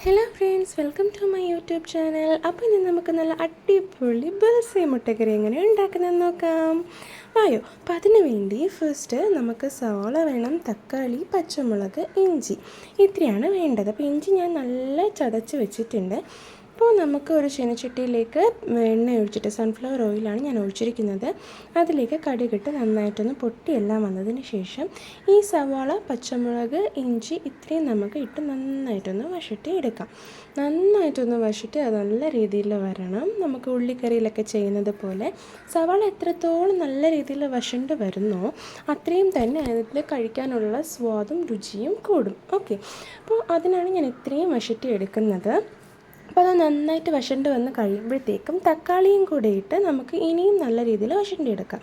Hello friends, welcome to my YouTube channel. അപ്പോൾ ഇനി നമുക്ക് നല്ല അടിപൊളി ബുൾസൈ മുട്ടക്കറി എങ്ങനെ ഉണ്ടാക്കുന്നതെന്ന് നോക്കാം. വായോ. അപ്പോൾ അതിന് വേണ്ടി ഫസ്റ്റ് നമുക്ക് സവാള വേണം, തക്കാളി, പച്ചമുളക്, ഇഞ്ചി, ഇത്രയാണ് വേണ്ടത്. അപ്പോൾ ഇഞ്ചി ഞാൻ നല്ല ചതച്ച് വെച്ചിട്ടുണ്ട്. അപ്പോൾ നമുക്ക് ഒരു ചീനച്ചട്ടിയിലേക്ക് എണ്ണ ഒഴിച്ചിട്ട്, സൺഫ്ലവർ ഓയിലാണ് ഞാൻ ഒഴിച്ചിരിക്കുന്നത്. അതിലേക്ക് കടുകിട്ട് നന്നായിട്ടൊന്ന് പൊട്ടിയെല്ലാം വന്നതിന് ശേഷം ഈ സവാള, പച്ചമുളക്, ഇഞ്ചി ഇത്രയും നമുക്ക് ഇട്ട് നന്നായിട്ടൊന്ന് വഴറ്റി എടുക്കാം. നന്നായിട്ടൊന്ന് വഴറ്റി അത് നല്ല രീതിയിൽ വരണം. നമുക്ക് ഉള്ളിക്കറിയിലൊക്കെ ചെയ്യുന്നത് പോലെ സവാള എത്രത്തോളം നല്ല രീതിയിൽ വഴണ്ട് വരുന്നോ അത്രയും തന്നെ അതിൽ കഴിക്കാനുള്ള സ്വാദും രുചിയും കൂടും. ഓക്കെ, അപ്പോൾ അതിനാണ് ഞാൻ ഇത്രയും വഴറ്റി എടുക്കുന്നത്. അപ്പോൾ അത് നന്നായിട്ട് വഴണ്ട് വന്ന് കഴിയുമ്പോഴത്തേക്കും തക്കാളിയും കൂടെ ഇട്ട് നമുക്ക് ഇനിയും നല്ല രീതിയിൽ വഴണ്ടിയെടുക്കാം.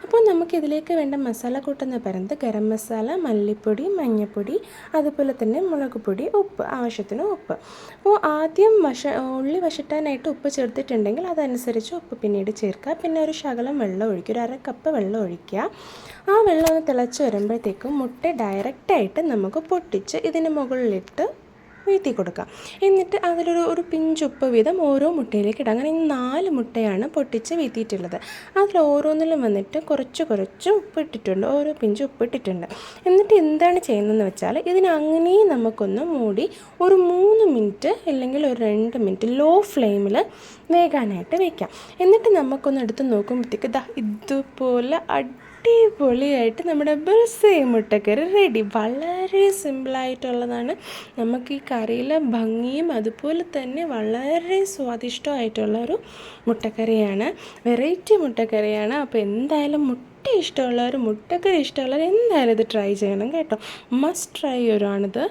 അപ്പോൾ നമുക്കിതിലേക്ക് വേണ്ട മസാല കൂട്ടെന്ന് പറയുന്നത് ഗരം മസാല, മല്ലിപ്പൊടി, മഞ്ഞൾപ്പൊടി, അതുപോലെ തന്നെ മുളക് പൊടി, ഉപ്പ്, ആവശ്യത്തിന് ഉപ്പ്. അപ്പോൾ ആദ്യം ഉള്ളി വഴറ്റാനായിട്ട് ഉപ്പ് ചേർത്തിട്ടുണ്ടെങ്കിൽ അതനുസരിച്ച് ഉപ്പ് പിന്നീട് ചേർക്കുക. പിന്നെ ഒരു ശകലം വെള്ളം ഒഴിക്കുക, ഒരു 1/2 കപ്പ് വെള്ളം ഒഴിക്കുക. ആ വെള്ളം ഒന്ന് തിളച്ച് വരുമ്പോഴത്തേക്കും മുട്ട ഡയറക്റ്റായിട്ട് നമുക്ക് പൊട്ടിച്ച് ഇതിന് മുകളിലിട്ട് വീഴ്ത്തി കൊടുക്കാം. എന്നിട്ട് അതിലൊരു പിഞ്ചുപ്പ് വീതം ഓരോ മുട്ടയിലേക്ക് ഇടാം. അങ്ങനെ 4 മുട്ടയാണ് പൊട്ടിച്ച് വീഴ്ത്തിയിട്ടുള്ളത്. അതിൽ ഓരോന്നിലും വന്നിട്ട് കുറച്ച് ഉപ്പ് ഇട്ടിട്ടുണ്ട്, ഓരോ പിഞ്ച് ഉപ്പ് ഇട്ടിട്ടുണ്ട്. എന്നിട്ട് എന്താണ് ചെയ്യുന്നതെന്ന് വെച്ചാൽ ഇതിനങ്ങനെ നമുക്കൊന്ന് മൂടി ഒരു 3 മിനിറ്റ് അല്ലെങ്കിൽ ഒരു 2 മിനിറ്റ് ലോ ഫ്ലെയിമിൽ വേകാനായിട്ട് വയ്ക്കാം. എന്നിട്ട് നമുക്കൊന്ന് എടുത്ത് നോക്കുമ്പോഴത്തേക്ക് ഇതുപോലെ അടിപൊളിയായിട്ട് നമ്മുടെ ബുൾസൈ മുട്ടക്കറി റെഡി. വളരെ സിമ്പിളായിട്ടുള്ളതാണ്. നമുക്ക് ഈ കറിയിലെ ഭംഗിയും അതുപോലെ തന്നെ വളരെ സ്വാദിഷ്ടമായിട്ടുള്ള ഒരു മുട്ടക്കറിയാണ്, വെറൈറ്റി മുട്ടക്കറിയാണ്. അപ്പോൾ എന്തായാലും മുട്ട ഇഷ്ടമുള്ളവർ, മുട്ടക്കറി ഇഷ്ടമുള്ളവർ എന്തായാലും ഇത് ട്രൈ ചെയ്യണം കേട്ടോ. മസ്റ്റ് ട്രൈ ആണിത്.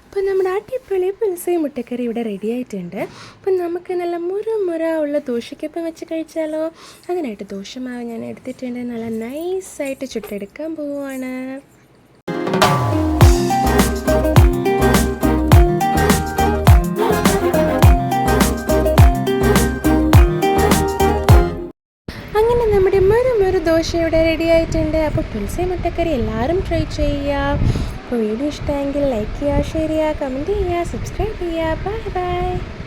അപ്പോൾ നമ്മുടെ അടിപൊളി ബുൾസൈ മുട്ടക്കറി ഇവിടെ റെഡി ആയിട്ടുണ്ട്. അപ്പം നമുക്ക് നല്ല മുര ഉള്ള ദോശയ്ക്കൊപ്പം വെച്ച് കഴിച്ചാലോ. അതിനായിട്ട് ദോശമാവ് ഞാൻ എടുത്തിട്ടുണ്ട്. നല്ല നൈസായിട്ട് ചുട്ടെടുക്കാൻ പോവുകയാണ്. അങ്ങനെ നമ്മുടെ മുര ദോശ ഇവിടെ റെഡി ആയിട്ടുണ്ട്. അപ്പോൾ ബുൾസൈ മുട്ടക്കറി എല്ലാവരും ട്രൈ ചെയ്യുക. അപ്പോൾ വീഡിയോ ഇഷ്ടമെങ്കിൽ ലൈക്ക് ചെയ്യുക, ഷെയർ ചെയ്യുക, കമൻറ്റ് ചെയ്യുക, സബ്സ്ക്രൈബ് ചെയ്യുക. Bye bye.